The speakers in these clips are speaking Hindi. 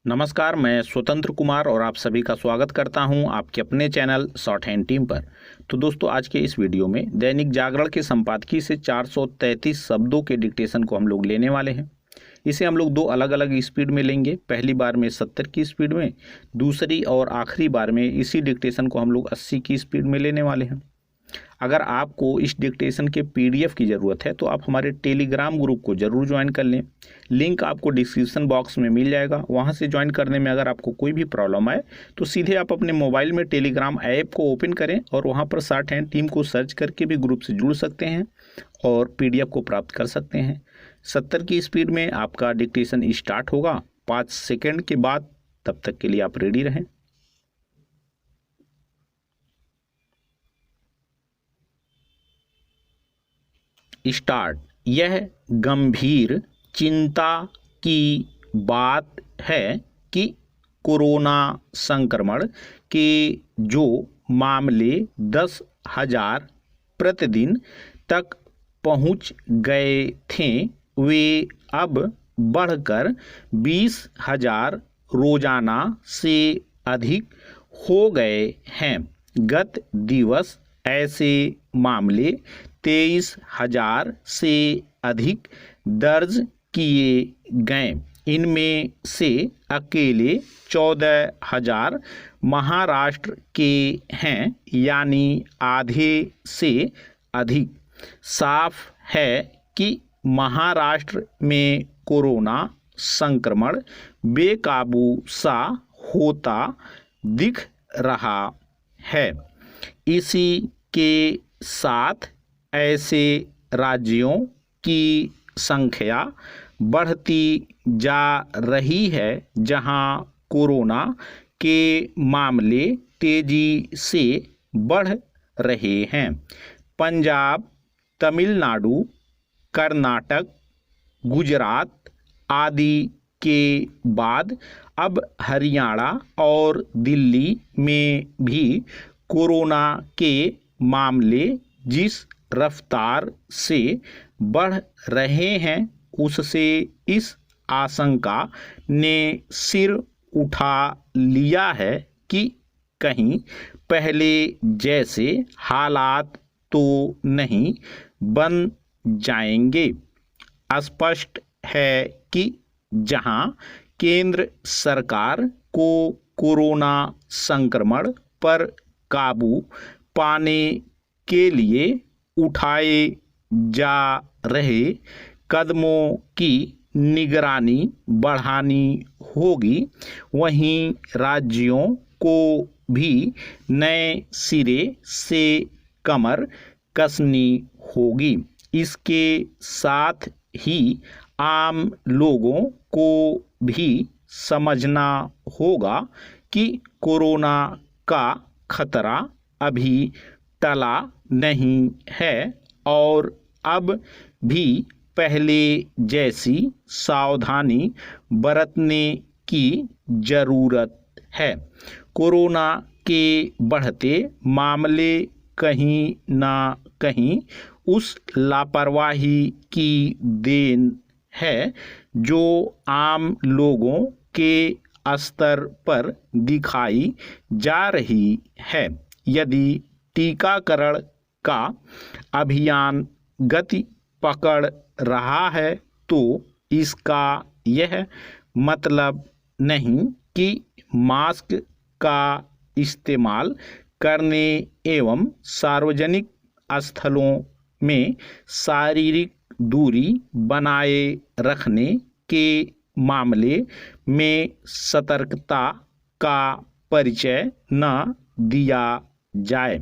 नमस्कार, मैं स्वतंत्र कुमार और आप सभी का स्वागत करता हूं आपके अपने चैनल शॉर्ट हैंड टीम पर। तो दोस्तों, आज के इस वीडियो में दैनिक जागरण के संपादकीय से 433 शब्दों के डिक्टेशन को हम लोग लेने वाले हैं। इसे हम लोग दो अलग अलग स्पीड में लेंगे। पहली बार में 70 की स्पीड में, दूसरी और आखिरी बार में इसी डिक्टेशन को हम लोग 80 की स्पीड में लेने वाले हैं। अगर आपको इस डिक्टेशन के पीडीएफ की ज़रूरत है तो आप हमारे टेलीग्राम ग्रुप को ज़रूर ज्वाइन कर लें। लिंक आपको डिस्क्रिप्शन बॉक्स में मिल जाएगा। वहां से ज्वाइन करने में अगर आपको कोई भी प्रॉब्लम आए तो सीधे आप अपने मोबाइल में टेलीग्राम ऐप को ओपन करें और वहां पर शॉर्ट हैंड टीम को सर्च करके भी ग्रुप से जुड़ सकते हैं और पीडीएफ को प्राप्त कर सकते हैं। 70 की स्पीड में आपका डिक्टेशन स्टार्ट होगा 5 सेकेंड के बाद। तब तक के लिए आप रेडी रहें। स्टार्ट। यह गंभीर चिंता की बात है कि कोरोना संक्रमण के जो मामले 10,000 प्रतिदिन तक पहुंच गए थे वे अब बढ़कर 20,000 रोजाना से अधिक हो गए हैं। गत दिवस ऐसे मामले 23,000 से अधिक दर्ज किए गए। इनमें से अकेले 14,000 महाराष्ट्र के हैं, यानी आधे से अधिक। साफ है कि महाराष्ट्र में कोरोना संक्रमण बेकाबू सा होता दिख रहा है। इसी के साथ ऐसे राज्यों की संख्या बढ़ती जा रही है जहां कोरोना के मामले तेजी से बढ़ रहे हैं। पंजाब, तमिलनाडु, कर्नाटक, गुजरात आदि के बाद अब हरियाणा और दिल्ली में भी कोरोना के मामले जिस रफ्तार से बढ़ रहे हैं उससे इस आशंका ने सिर उठा लिया है कि कहीं पहले जैसे हालात तो नहीं बन जाएंगे। स्पष्ट है कि जहां केंद्र सरकार को कोरोना संक्रमण पर काबू पाने के लिए उठाए जा रहे कदमों की निगरानी बढ़ानी होगी, वहीं राज्यों को भी नए सिरे से कमर कसनी होगी। इसके साथ ही आम लोगों को भी समझना होगा कि कोरोना का खतरा अभी टला नहीं है और अब भी पहले जैसी सावधानी बरतने की जरूरत है। कोरोना के बढ़ते मामले कहीं ना कहीं उस लापरवाही की देन है जो आम लोगों के स्तर पर दिखाई जा रही है। यदि टीकाकरण का अभियान गति पकड़ रहा है तो इसका यह मतलब नहीं कि मास्क का इस्तेमाल करने एवं सार्वजनिक स्थलों में शारीरिक दूरी बनाए रखने के मामले में सतर्कता का परिचय न दिया जाए।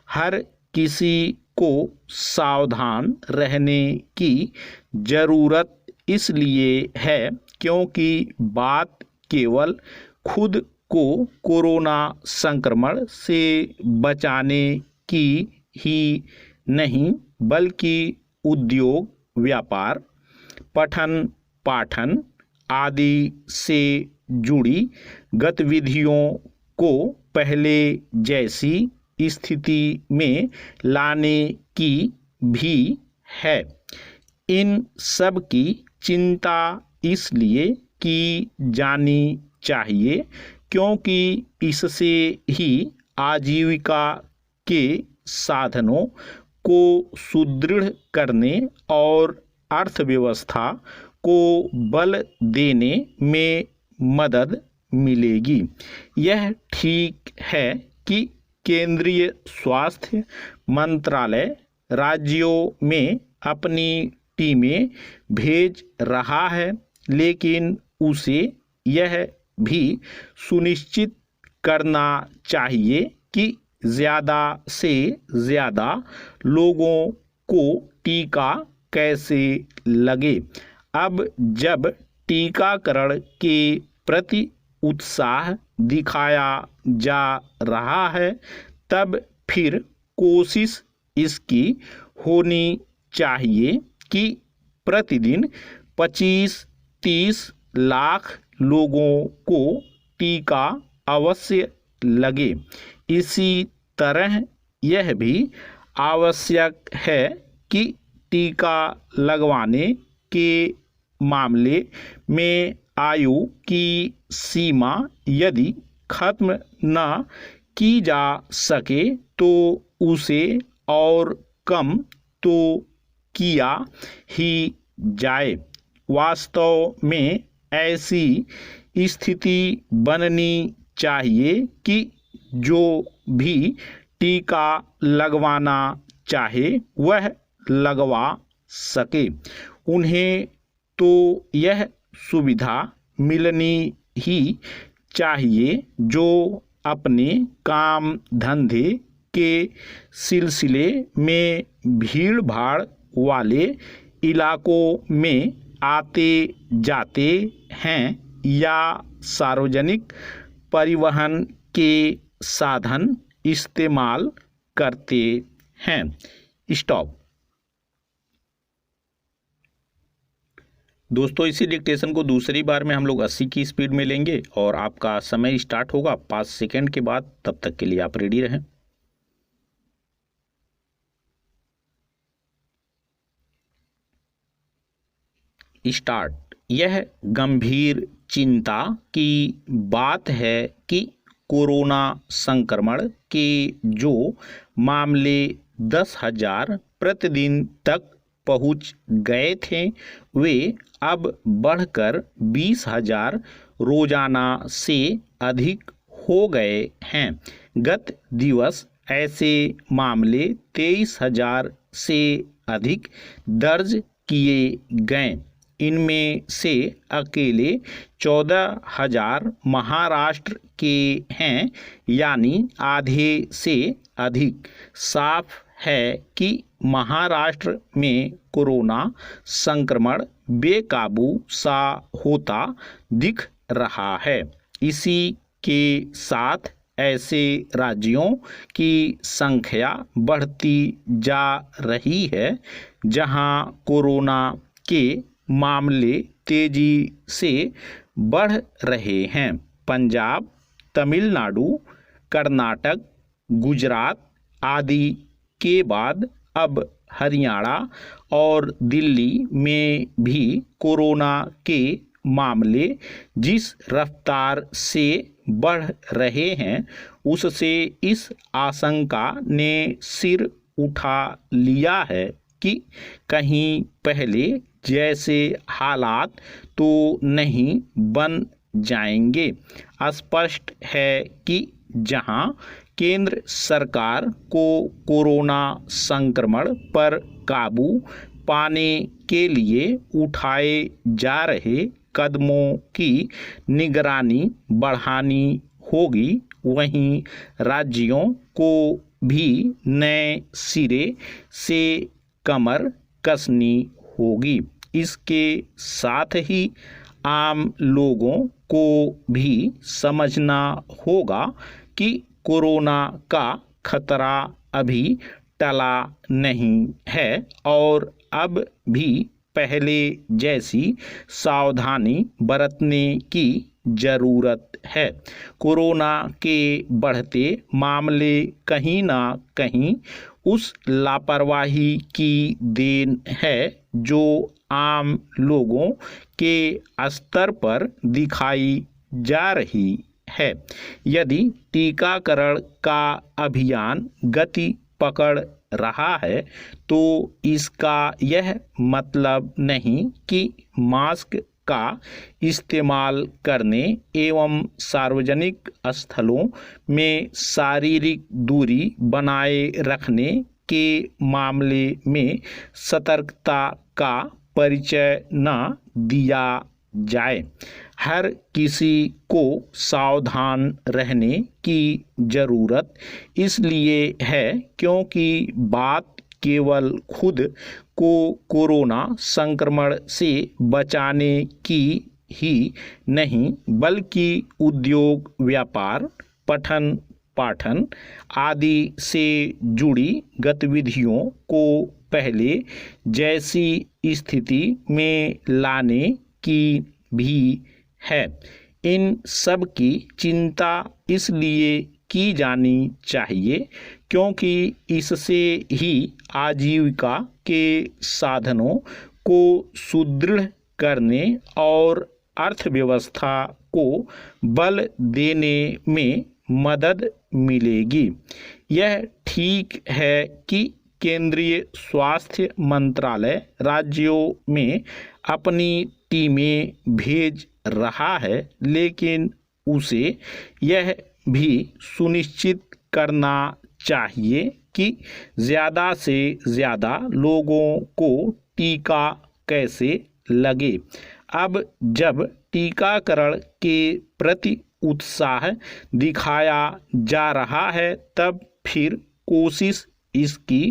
हर किसी को सावधान रहने की जरूरत इसलिए है क्योंकि बात केवल खुद को कोरोना संक्रमण से बचाने की ही नहीं बल्कि उद्योग, व्यापार, पठन पाठन आदि से जुड़ी गतिविधियों को पहले जैसी स्थिति में लाने की भी है। इन सब की चिंता इसलिए की जानी चाहिए, क्योंकि इससे ही आजीविका के साधनों को सुदृढ़ करने और अर्थव्यवस्था को बल देने में मदद मिलेगी। यह ठीक है कि केंद्रीय स्वास्थ्य मंत्रालय राज्यों में अपनी टीमें भेज रहा है, लेकिन उसे यह भी सुनिश्चित करना चाहिए कि ज़्यादा से ज़्यादा लोगों को टीका कैसे लगे। अब जब टीकाकरण के प्रति उत्साह दिखाया जा रहा है, तब फिर कोशिश इसकी होनी चाहिए कि प्रतिदिन 25-30 लाख लोगों को टीका अवश्य लगे। इसी तरह यह भी आवश्यक है कि टीका लगवाने के मामले में आयु की सीमा यदि खत्म न की जा सके तो उसे और कम तो किया ही जाए। वास्तव में ऐसी स्थिति बननी चाहिए कि जो भी टीका लगवाना चाहे वह लगवा सके। उन्हें तो यह सुविधा मिलनी ही चाहिए जो अपने काम धंधे के सिलसिले में भीड़ भाड़ वाले इलाकों में आते जाते हैं या सार्वजनिक परिवहन के साधन इस्तेमाल करते हैं। स्टॉप। दोस्तों, इसी डिक्टेशन को दूसरी बार में हम लोग 80 की स्पीड में लेंगे और आपका समय स्टार्ट होगा 5 सेकंड के बाद। तब तक के लिए आप रेडी रहें। स्टार्ट। यह गंभीर चिंता की बात है कि कोरोना संक्रमण के जो मामले 10,000 प्रतिदिन तक पहुंच गए थे, वे अब बढ़कर 20,000 रोजाना से अधिक हो गए हैं। गत दिवस ऐसे मामले 23,000 से अधिक दर्ज किए गए। इनमें से अकेले 14,000 महाराष्ट्र के हैं, यानी आधे से अधिक। साफ है कि महाराष्ट्र में कोरोना संक्रमण बेकाबू सा होता दिख रहा है। इसी के साथ ऐसे राज्यों की संख्या बढ़ती जा रही है जहां कोरोना के मामले तेजी से बढ़ रहे हैं। पंजाब, तमिलनाडु, कर्नाटक, गुजरात आदि के बाद अब हरियाणा और दिल्ली में भी कोरोना के मामले जिस रफ्तार से बढ़ रहे हैं, उससे इस आशंका ने सिर उठा लिया है कि कहीं पहले जैसे हालात तो नहीं बन जाएंगे। स्पष्ट है कि जहां केंद्र सरकार को कोरोना संक्रमण पर काबू पाने के लिए उठाए जा रहे कदमों की निगरानी बढ़ानी होगी, वहीं राज्यों को भी नए सिरे से कमर कसनी होगी। इसके साथ ही आम लोगों को भी समझना होगा कि कोरोना का खतरा अभी टला नहीं है और अब भी पहले जैसी सावधानी बरतने की जरूरत है। कोरोना के बढ़ते मामले कहीं ना कहीं उस लापरवाही की देन है जो आम लोगों के स्तर पर दिखाई जा रही है। यदि टीकाकरण का अभियान गति पकड़ रहा है तो इसका यह मतलब नहीं कि मास्क का इस्तेमाल करने एवं सार्वजनिक स्थलों में शारीरिक दूरी बनाए रखने के मामले में सतर्कता का परिचय न दिया जाए। हर किसी को सावधान रहने की जरूरत इसलिए है क्योंकि बात केवल खुद को कोरोना संक्रमण से बचाने की ही नहीं बल्कि उद्योग, व्यापार, पठन पाठन आदि से जुड़ी गतिविधियों को पहले जैसी स्थिति में लाने की भी है। इन सब की चिंता इसलिए की जानी चाहिए क्योंकि इससे ही आजीविका के साधनों को सुदृढ़ करने और अर्थव्यवस्था को बल देने में मदद मिलेगी। यह ठीक है कि केंद्रीय स्वास्थ्य मंत्रालय राज्यों में अपनी टीमें भेज रहा है, लेकिन उसे यह भी सुनिश्चित करना चाहिए कि ज़्यादा से ज़्यादा लोगों को टीका कैसे लगे। अब जब टीकाकरण के प्रति उत्साह दिखाया जा रहा है तब फिर कोशिश इसकी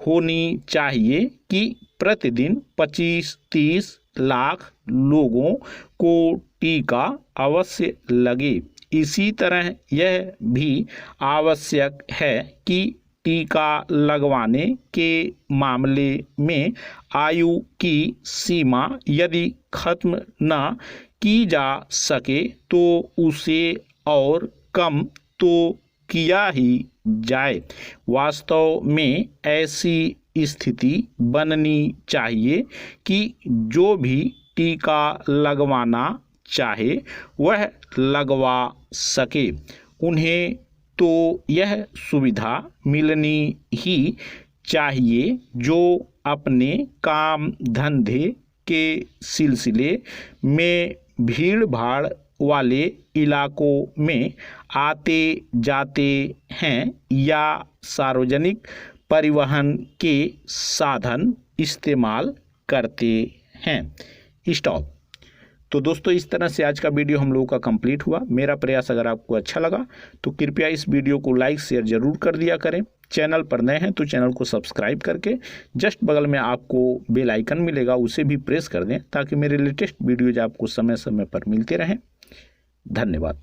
होनी चाहिए कि प्रतिदिन 25-30 लाख लोगों को टीका अवश्य लगे। इसी तरह यह भी आवश्यक है कि टीका लगवाने के मामले में आयु की सीमा यदि खत्म न की जा सके तो उसे और कम तो किया ही जाए। वास्तव में ऐसी स्थिति बननी चाहिए कि जो भी टीका लगवाना चाहे वह लगवा सके। उन्हें तो यह सुविधा मिलनी ही चाहिए जो अपने काम धंधे के सिलसिले में भीड़ भाड़ वाले इलाकों में आते जाते हैं या सार्वजनिक परिवहन के साधन इस्तेमाल करते हैं। स्टॉप। तो दोस्तों इस तरह से आज का वीडियो हम लोगों का कंप्लीट हुआ। मेरा प्रयास अगर आपको अच्छा लगा तो कृपया इस वीडियो को लाइक शेयर जरूर कर दिया करें। चैनल पर नए हैं तो चैनल को सब्सक्राइब करके जस्ट बगल में आपको बेल आइकन मिलेगा, उसे भी प्रेस कर दें ताकि मेरे लेटेस्ट वीडियोज आपको समय समय पर मिलते रहें। धन्यवाद।